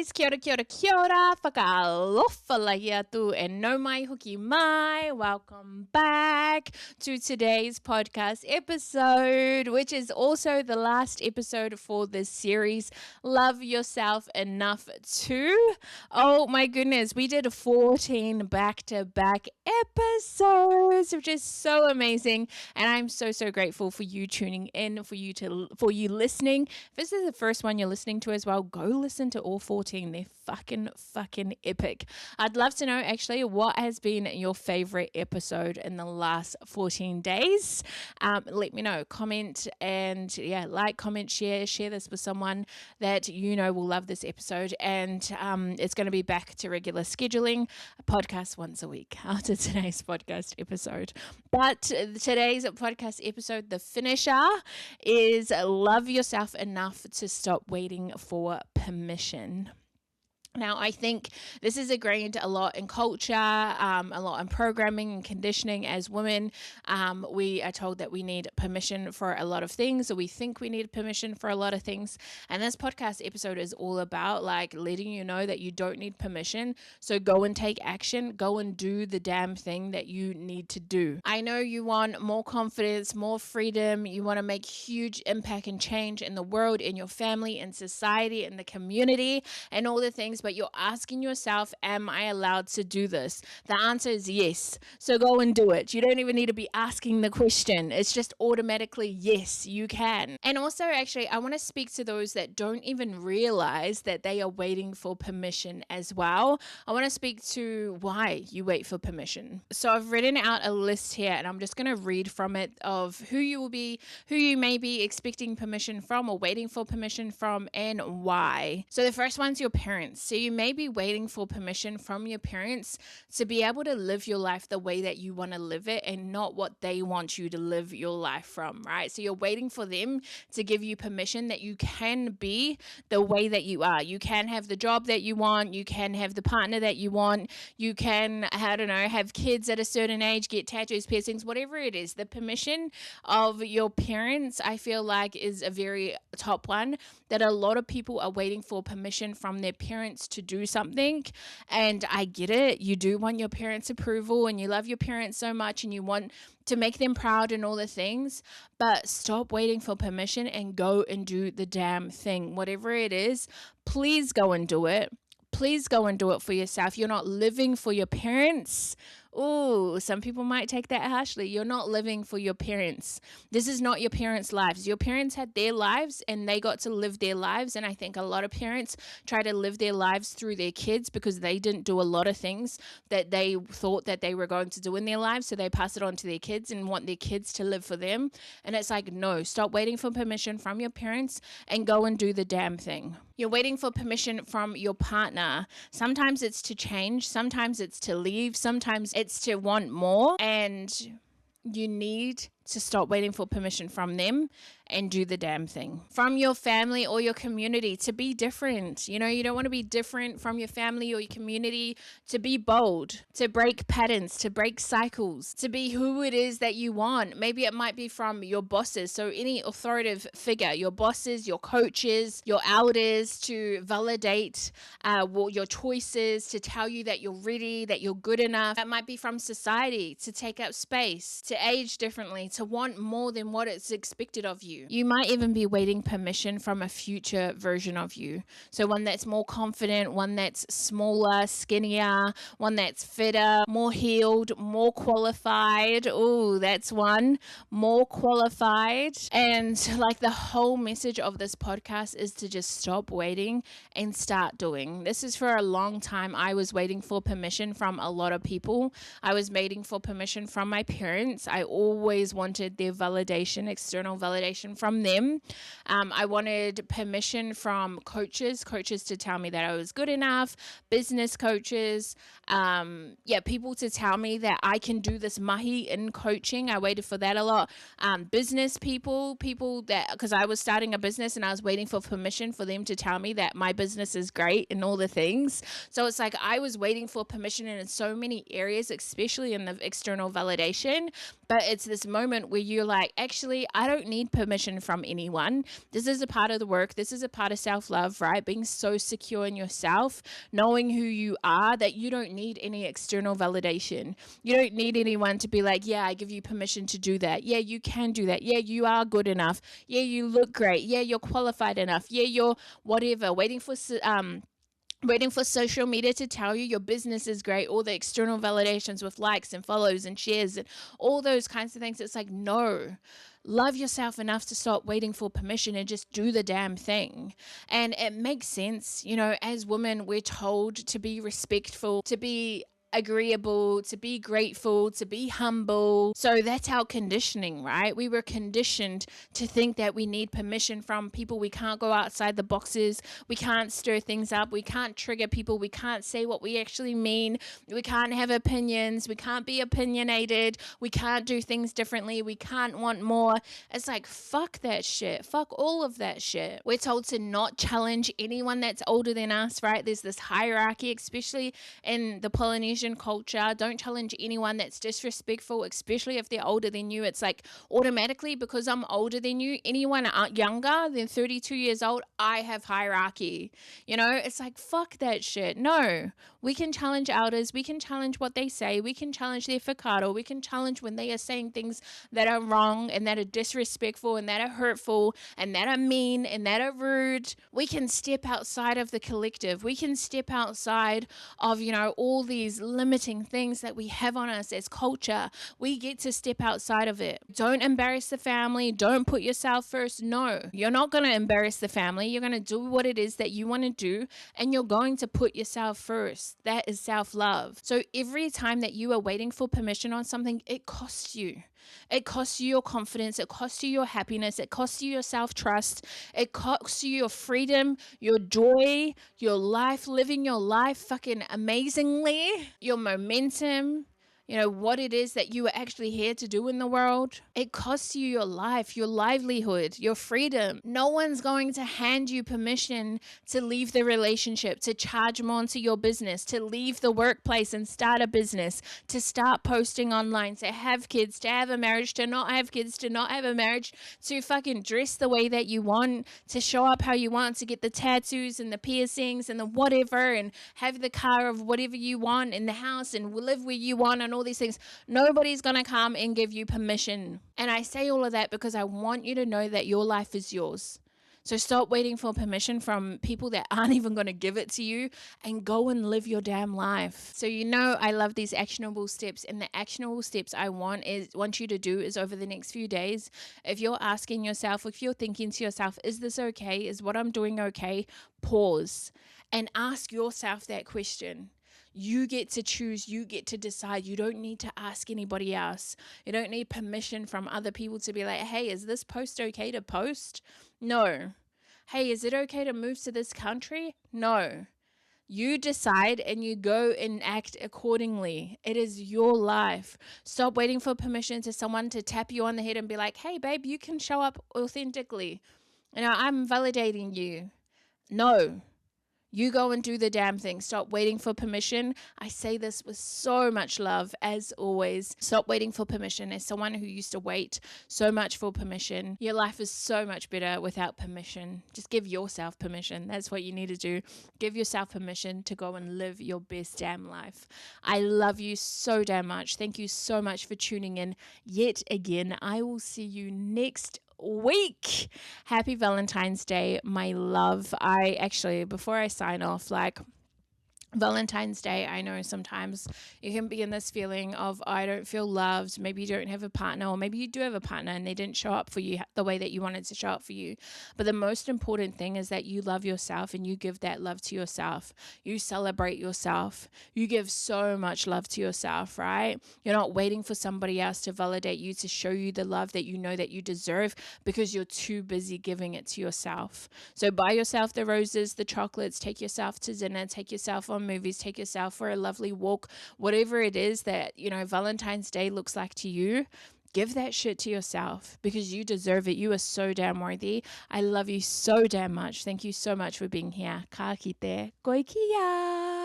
guys, kia ora, whakaalofa lahia tu e no mai hoki mai. Welcome back to today's podcast episode, which is also the last episode for this series, Love Yourself Enough To. Oh my goodness, we did 14 back-to-back episodes, which is so amazing, and I'm so grateful for you tuning in, for you listening. If this is the first one you're listening to as well, go listen to all 14. They're fucking epic. I'd love to know actually what has been your favorite episode in the last 14 days. Let me know. Comment and like, comment, share this with someone that you know will love this episode. And it's going to be back to regular scheduling, a podcast once a week after today's podcast episode. But today's podcast episode, the finisher, is love yourself enough to stop waiting for permission. Now, I think this is ingrained a lot in culture, a lot in programming and conditioning as women. We are told that we need permission for a lot of things, or we think we need permission for a lot of things. And this podcast episode is all about like letting you know that you don't need permission. So go and take action, go and do the damn thing that you need to do. I know you want more confidence, more freedom. You want to make huge impact and change in the world, in your family, in society, in the community, and all the things. But you're asking yourself, am I allowed to do this? The answer is yes. So go and do it. You don't even need to be asking the question. It's just automatically, yes, you can. And also, actually, I want to speak to those that don't even realize that they are waiting for permission as well. I want to speak to why you wait for permission. So I've written out a list here, and I'm just going to read from it of who you may be expecting permission from or waiting for permission from, and why. So the first one's your parents. So you may be waiting for permission from your parents to be able to live your life the way that you want to live it and not what they want you to live your life from, right? So you're waiting for them to give you permission that you can be the way that you are. You can have the job that you want. You can have the partner that you want. You can, have kids at a certain age, get tattoos, piercings, whatever it is. The permission of your parents, I feel like, is a very top one, that a lot of people are waiting for permission from their parents to do something. And I get it. You do want your parents' approval and you love your parents so much and you want to make them proud and all the things, but stop waiting for permission and go and do the damn thing. Whatever it is, please go and do it. Please go and do it for yourself. You're not living for your parents. Oh, some people might take that harshly. You're not living for your parents. This is not your parents' lives. Your parents had their lives and they got to live their lives. And I think a lot of parents try to live their lives through their kids because they didn't do a lot of things that they thought that they were going to do in their lives. So they pass it on to their kids and want their kids to live for them. And it's like, no, stop waiting for permission from your parents and go and do the damn thing. You're waiting for permission from your partner. Sometimes it's to change. Sometimes it's to leave. Sometimes it's to want more. And you need to stop waiting for permission from them and do the damn thing. From your family or your community, to be different. You don't want to be different from your family or your community, to be bold, to break patterns, to break cycles, to be who it is that you want. Maybe it might be from your bosses. So any authoritative figure, your bosses, your coaches, your elders, to validate your choices, to tell you that you're ready, that you're good enough. That might be from society, to take up space, to age differently, to want more than what is expected of you. You might even be waiting permission from a future version of you. So one that's more confident, one that's smaller, skinnier, one that's fitter, more healed, more qualified. Oh, that's one. More qualified. And like the whole message of this podcast is to just stop waiting and start doing. This is for a long time. I was waiting for permission from a lot of people. I was waiting for permission from my parents. I always wanted their validation, external validation from them. I wanted permission from coaches to tell me that I was good enough, business coaches, people to tell me that I can do this mahi in coaching. I waited for that a lot. Business people that, because I was starting a business and I was waiting for permission for them to tell me that my business is great and all the things. So it's like I was waiting for permission in so many areas, especially in the external validation. But it's this moment where you're like, actually, I don't need permission permission from anyone. This is a part of the work. This is a part of self-love, right? Being so secure in yourself, knowing who you are, that you don't need any external validation. You don't need anyone to be like, yeah, I give you permission to do that. Yeah, you can do that. Yeah, you are good enough. Yeah, you look great. Yeah, you're qualified enough. Yeah, you're whatever. Waiting for social media to tell you your business is great, all the external validations with likes and follows and shares and all those kinds of things. It's like, no, love yourself enough to stop waiting for permission and just do the damn thing. And it makes sense, as women, we're told to be respectful, to be agreeable, to be grateful, to be humble. So that's our conditioning, right? We were conditioned to think that we need permission from people. We can't go outside the boxes. We can't stir things up. We can't trigger people. We can't say what we actually mean. We can't have opinions. We can't be opinionated. We can't do things differently. We can't want more. It's like, fuck that shit. Fuck all of that shit. We're told to not challenge anyone that's older than us, right? There's this hierarchy, especially in the Polynesian culture. Don't challenge anyone that's disrespectful, especially if they're older than you. It's like automatically, because I'm older than you, anyone younger than 32 years old, I have hierarchy. It's like, fuck that shit. No, we can challenge elders. We can challenge what they say. We can challenge their whakaaro. We can challenge when they are saying things that are wrong and that are disrespectful and that are hurtful and that are mean and that are rude. We can step outside of the collective. We can step outside of, all these limiting things that we have on us as culture. We get to step outside of it. Don't embarrass the family. Don't put yourself first. No, you're not going to embarrass the family. You're going to do what it is that you want to do, and you're going to put yourself first. That is self-love. So every time that you are waiting for permission on something, it costs you. It costs you your confidence. It costs you your happiness. It costs you your self-trust. It costs you your freedom, your joy, your life, living your life fucking amazingly, your momentum, what it is that you are actually here to do in the world. It costs you your life, your livelihood, your freedom. No one's going to hand you permission to leave the relationship, to charge more into your business, to leave the workplace and start a business, to start posting online, to have kids, to have a marriage, to not have kids, to not have a marriage, to fucking dress the way that you want, to show up how you want, to get the tattoos and the piercings and the whatever, and have the car of whatever you want in the house and live where you want and all these things. Nobody's going to come and give you permission. And I say all of that because I want you to know that your life is yours. So stop waiting for permission from people that aren't even going to give it to you, and go and live your damn life. So I love these actionable steps, and the actionable steps I want you to do is over the next few days, if you're asking yourself, if you're thinking to yourself, is this okay? Is what I'm doing okay? Pause and ask yourself that question. You get to choose. You get to decide. You don't need to ask anybody else. You don't need permission from other people to be like, hey, is this post okay to post? No. Hey, is it okay to move to this country? No. You decide and you go and act accordingly. It is your life. Stop waiting for permission to someone to tap you on the head and be like, hey, babe, you can show up authentically. I'm validating you. No. You go and do the damn thing. Stop waiting for permission. I say this with so much love, as always. Stop waiting for permission. As someone who used to wait so much for permission, your life is so much better without permission. Just give yourself permission. That's what you need to do. Give yourself permission to go and live your best damn life. I love you so damn much. Thank you so much for tuning in yet again. I will see you next week. Happy Valentine's Day, my love. Before I sign off, Valentine's Day, I know sometimes you can be in this feeling of, I don't feel loved. Maybe you don't have a partner, or maybe you do have a partner and they didn't show up for you the way that you wanted to show up for you. But the most important thing is that you love yourself and you give that love to yourself. You celebrate yourself. You give so much love to yourself, right? You're not waiting for somebody else to validate you, to show you the love that you know that you deserve, because you're too busy giving it to yourself. So buy yourself the roses, the chocolates, take yourself to dinner, take yourself on movies, take yourself for a lovely walk, whatever it is that, Valentine's Day looks like to you. Give that shit to yourself, because you deserve it. You are so damn worthy. I love you so damn much. Thank you so much for being here. Ka kite, koe kia.